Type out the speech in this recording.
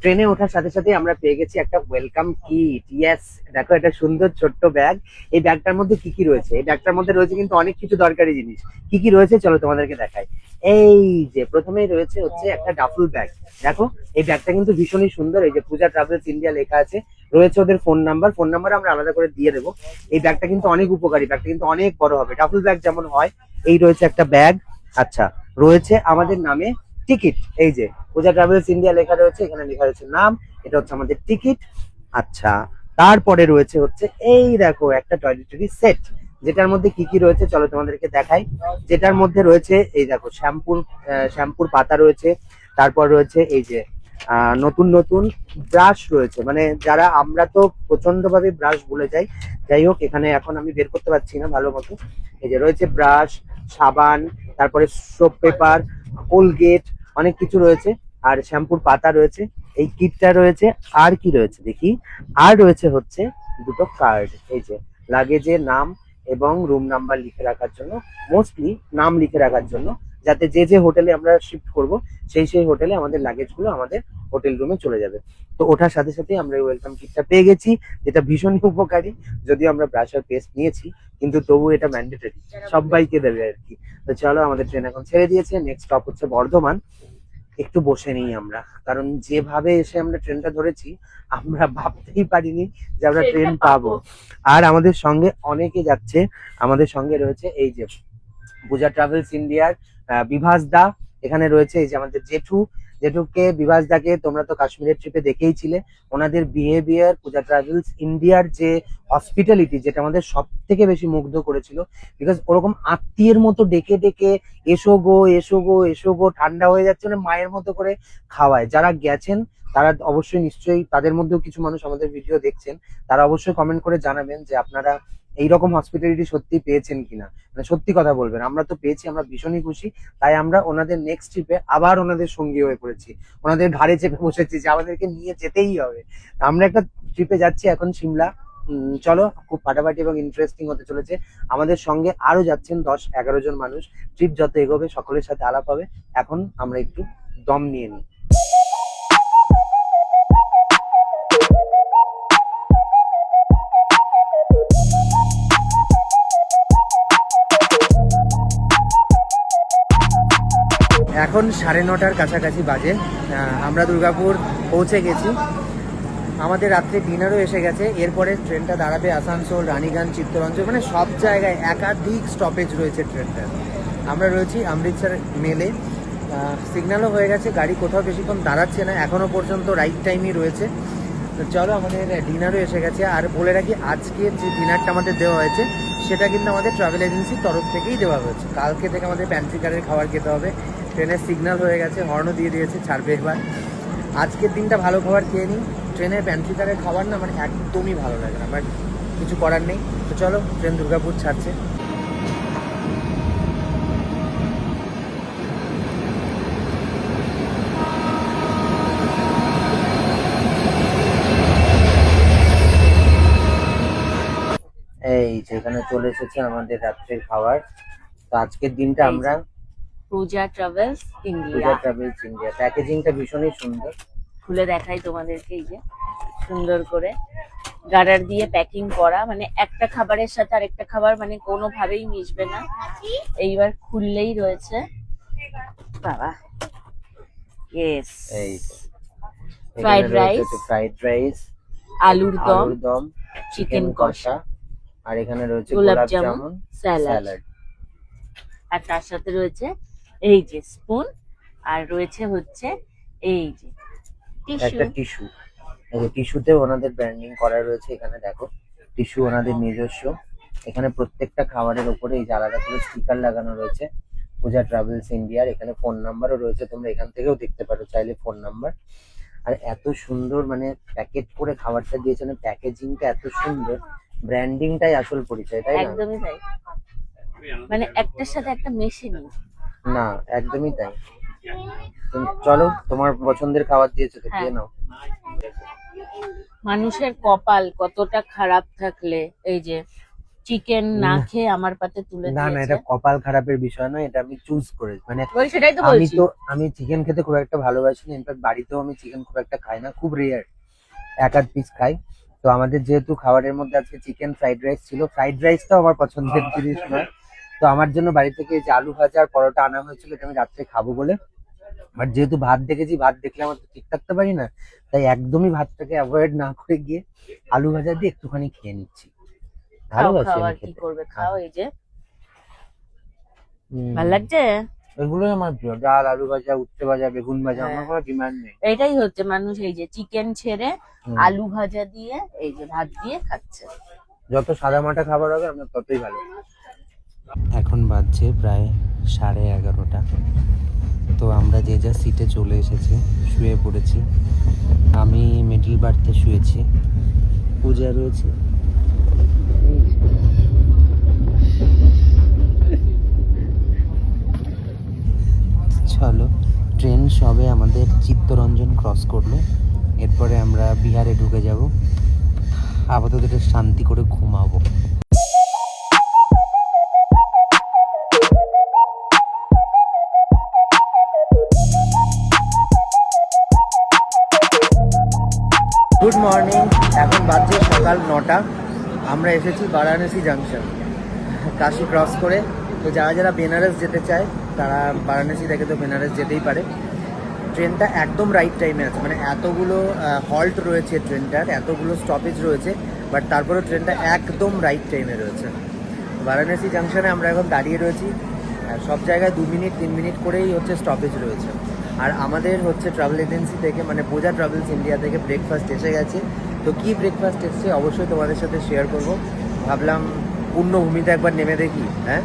ট্রেনে ওঠার সাথে সাথে আমরা পেয়ে গেছি একটা ওয়েলকাম কিট। ইয়েস, দেখো এটা সুন্দর ছোট্ট ব্যাগ। এই ব্যাগটার মধ্যে কি কি রয়েছে? এই ব্যাগটার মধ্যে রয়েছে কিন্তু অনেক কিছু দরকারি জিনিস। কি কি রয়েছে চলো তোমাদেরকে দেখাই। এই যে প্রথমেই রয়েছে হচ্ছে একটা ডাফল ব্যাগ। দেখো এই ব্যাগটা কিন্তু ভীষণই সুন্দর। এই যে পূজা ট্রাভেলস ইন্ডিয়া লেখা আছে, রয়েছে ওদের ফোন নাম্বার আমরা আলাদা করে দিয়ে দেবো। এই ব্যাগটা কিন্তু অনেক উপকারী, ব্যাগটা কিন্তু অনেক বড় হবে, ডাফল ব্যাগ যেমন হয়। এই রয়েছে একটা ব্যাগ। আচ্ছা, রয়েছে আমাদের নামে টিকিট। এই যে পূজা ট্রাভেলস ইন্ডিয়া লেখা রয়েছে, এখানে লেখা রয়েছে নাম, এটা হচ্ছে আমাদের টিকিট। আচ্ছা, তারপরে রয়েছে হচ্ছে এই দেখো একটা টয়লেটারি সেট, যেটার মধ্যে কি কি রয়েছে চলো তোমাদেরকে দেখাই। যেটার মধ্যে রয়েছে এই দেখো শ্যাম্পুর পাতা রয়েছে। তারপর রয়েছে এই যে নতুন নতুন ব্রাশ রয়েছে, মানে যারা আমরা তো প্রচন্ড ভাবে ব্রাশ ভুলে যাই। যাই হোক, এখানে এখন আমি বের করতে পারছি না ভালো মতো। এই যে রয়েছে ব্রাশ, সাবান, তারপরে সোপ পেপার, কোলগেট, অনেক কিছু রয়েছে। আর শ্যাম্পুর পাতা রয়েছে, এই কিটটা রয়েছে। আর কি রয়েছে দেখি, আর রয়েছে হচ্ছে দুটো কার্ড। এই যে লাগেজের নাম এবং রুম নাম্বার লিখে রাখার জন্য, মোস্টলি নাম লিখে রাখার জন্য, যাতে যে যে হোটেলে আমরা শিফট করব সেই হোটেলে আমাদের লাগেজ গুলো আমাদের হোটেল রুমে চলে যাবে। তো ওঠার সাথে সাথে আমরা ওয়েলকাম কিটটা পেয়ে গেছি, যেটা ভীষণই উপকারী। যদিও আমরা ব্রাশ আর পেস্ট নিয়েছি, কিন্তু তবু এটা ম্যান্ডেটরি, সবাইকে দেবে আর কি। তো চলো, আমাদের ট্রেন এখন ছেড়ে দিয়েছে, নেক্সট স্টপ হচ্ছে বর্ধমান। একটু বসে নেই আমরা, কারণ যেভাবে এসে আমরা ট্রেনটা ধরেছি, আমরা ভাবতেই পারিনি যে আমরা ট্রেন পাবো। আর আমাদের সঙ্গে অনেকে যাচ্ছে। আমাদের সঙ্গে রয়েছে এই যে পূজা ট্রাভেলস ইন্ডিয়ার বিভাস দা। এখানে রয়েছে এই যে আমাদের জেঠুকে, বিভাস দাকে তোমরা তো কাশ্মীরের ট্রিপে দেখেইছিলে। ওনাদের বিহেভিয়ার, পূজা ট্রাভেলস ইন্ডিয়ার যে হসপিটালিটি, যেটা আমাদের সব থেকে বেশি মুগ্ধ করেছিল। বিকজ ওরকম আত্মীয়ের মতো ডেকে ডেকে এসো গো এসো গো এসো গো, ঠান্ডা হয়ে যাচ্ছে মানে মায়ের মতো করে খাওয়ায়। যারা গেছেন তারা অবশ্যই, নিশ্চয়ই তাদের মধ্যেও কিছু মানুষ আমাদের ভিডিও দেখছেন, তারা অবশ্যই কমেন্ট করে জানাবেন যে আপনারা এইরকম হসপিটালিটি সত্যি পেয়েছেন কিনা। মানে সত্যি কথা বলবেন, আমরা তো পেয়েছি, আমরা ভীষণই খুশি। তাই আমরা ওনাদের নেক্সট ট্রিপে আবার ওনাদের সঙ্গী হয়ে পড়েছি, ওনাদের ঘাড়ে চেপে বসেছি যে আমাদেরকে নিয়ে যেতেই হবে। আমরা একটা ট্রিপে যাচ্ছি এখন, সিমলা। চলো, খুব ফাটাফাটি এবং ইন্টারেস্টিং হতে চলেছে। আমাদের সঙ্গে আরো যাচ্ছেন 10-11 জন মানুষ। ট্রিপ যত এগোবে সকলের সাথে আলাপ হবে। এখন আমরা একটু দম নিয়ে নিই। এখন 9:30 কাছাকাছি বাজে। আমরা দুর্গাপুর পৌঁছে গেছি। আমাদের রাত্রে ডিনারও এসে গেছে। এরপরে ট্রেনটা দাঁড়াবে আসানসোল, রানীগঞ্জ, চিত্তরঞ্জন, মানে সব জায়গায় একাধিক স্টপেজ রয়েছে ট্রেনটার। আমরা রয়েছি অমৃতসর মেলে। সিগন্যালও হয়ে গেছে, গাড়ি কোথাও বেশিক্ষণ দাঁড়াচ্ছে না, এখনো পর্যন্ত রাইট টাইমই রয়েছে। তো চলো, আমাদের ডিনারও এসে গেছে। আর বলে রাখি, আজকের যে ডিনারটা আমাদের দেওয়া হয়েছে সেটা কিন্তু আমাদের ট্রাভেল এজেন্সির তরফ থেকেই দেওয়া হয়েছে। কালকে থেকে আমাদের প্যান্ট্রি কারের খাবার খেতে হবে। ট্রেনের সিগন্যাল হয়ে গেছে, হর্নও দিয়ে দিয়েছে, ছাড়বে এবার। আজকের দিনটা ভালো খাবার খেয়ে নিই। ট্রেনের প্যান্ট্রি কারের খাবার না মানে একদমই ভালো লাগে না, বাট কিছু করার নেই। তো চলো, ট্রেন দুর্গাপুর ছাড়ছে। এই যেখানে চলে এসেছে আমাদের রাত্রের খাবার। তো আজকের দিনটা আমরা পূজা ট্রাভেলস ইন্ডিয়া, পূজা ট্রাভেলস ইন্ডিয়া, প্যাকেজিংটা ভীষণই সুন্দর। খুলে দেখাই তোমাদেরকে। এই যে সুন্দর করে গার্ডার দিয়ে প্যাকিং করা, মানে একটা খাবারের সাথে আরেকটা খাবার মানে কোনোভাবেই মিশবে না। এইবার খুললেই রয়েছে বাবা, ইয়েস, এই ফ্রাইড রাইস, ফ্রাইড রাইস, আলুর দম, চিকেন কষা, আর এখানে রয়েছে গোলাপ গোলাপ জামুন, জামুন, স্যালাড। স্যালাড। আর তার সাথে রয়েছে এই যে স্পুন, আর রয়েছে হচ্ছে এই যে একটা টিস্যু। টিস্যু। এই যে টিস্যুতে ওনাদের ব্র্যান্ডিং করা রয়েছে, এখানে দেখো টিস্যু ওনাদের নিজস্ব। এখানে প্রত্যেকটা খাবারের উপরে এই যে আলাদা করে স্টিকার লাগানো রয়েছে পূজা ট্রাভেলস ইন্ডিয়ার। এখানে ফোন নাম্বারও রয়েছে, তোমরা এখান থেকেও দেখতে পারো চাইলে ফোন নাম্বার। আর এত সুন্দর মানে প্যাকেট করে খাবারটা দিয়েছে, মানে প্যাকেজিংটা এত সুন্দর, ব্র্যান্ডিংটাই আসল পরিচয়, তাই না? একদমই তাই, মানে একটার সাথে একটা মেশে নেই। না, একদমই তাই। চলো, তোমার পছন্দের খাবার দিয়েছো তো, খেয়ে নাও। মানুষের কপাল কতটা খারাপ থাকলে এই যে চিকেন না খেয়ে আমার পাতে তুলে না না, দিয়েছে। এটা কপাল খারাপের বিষয় নয়, এটা আমি চুজ করেছি। মানে ওই সেটাই তো আমি বলছি। তো আমি চিকেন খেতে খুব একটা ভালোবাসি না, ইনফ্যাক্ট বাড়িতেও আমি চিকেন খুব একটা খাই না, খুব রেয়ার এক আধ পিস খাই। তো আমাদের যেহেতু খাবারের মধ্যে আজকে চিকেন ফ্রাইড রাইস ছিল, ফ্রাইড রাইসটাও আমার পছন্দের জিনিস নয়, তো আমার জন্য বাড়ি থেকে এই যে আলু ভাজা আর পরোটা আনা হয়েছিল, এটা আমি রাত্রে খাবো বলে। বাট যেহেতু ভাত দেখেছি, ভাত দেখলে আমার তো ঠিক থাকতে পারি না, তাই একদমই ভাতটাকে অ্যাভয়েড না করে গিয়ে আলু ভাজা দিয়ে একটুখানি খেয়ে নিচ্ছি। খাও ভালোবাসি খাও, আমি আর কি খেতে। করবে, খাও। এই যে হুম, ভাল লাগছে। এগুলোই আমার প্রিয়, ডাল, আলু ভাজা, উচ্ছে ভাজা, বেগুন ভাজা, আমার হ্যাঁ। কোনো ডিমান্ড নেই। এটাই হচ্ছে মানুষ, এই যে চিকেন ছেড়ে হুম, আলু ভাজা দিয়ে এই যে ভাত দিয়ে খাচ্ছে। যত সাদা মাটা খাবার হবে আমার ততই ভালো। এখন বাজছে প্রায় 11:30। তো আমরা যে যা সিটে চলে এসেছি, শুয়ে পড়েছি। আমি মিডল বার্থে শুয়েছি, পূজা রয়েছে। চলো, ট্রেন সবে আমাদের চিত্তরঞ্জন ক্রস করলো, এরপরে আমরা বিহারে ঢুকে যাব। আপাতত একটু শান্তি করে ঘুমাবো। গুড মর্নিং, এখন বাজছে সকাল 9টা। আমরা এসেছি বারাণসী জাংশন, কাশি ক্রস করে। তো যারা যারা বেনারস যেতে চায় তারা বারাণসী থেকে তো বেনারস যেতেই পারে। ট্রেনটা একদম রাইট টাইমে আছে, মানে এতগুলো হল্ট রয়েছে ট্রেনটার, এতগুলো স্টপেজ রয়েছে, বাট তারপরেও ট্রেনটা একদম রাইট টাইমে রয়েছে। বারাণসী জাংশনে আমরা এখন দাঁড়িয়ে রয়েছি, সব জায়গায় 2 মিনিট 3 মিনিট করেই হচ্ছে স্টপেজ রয়েছে। আর আমাদের হচ্ছে ট্রাভেল এজেন্সি থেকে, মানে বোঝা ট্রাভেলস ইন্ডিয়া থেকে ব্রেকফাস্ট এসে গেছে। তো কি ব্রেকফাস্ট এসছে অবশ্যই তোমাদের সাথে শেয়ার করব। ভাবলাম পূর্ণভূমিতে একবার নেমে দেখি। হ্যাঁ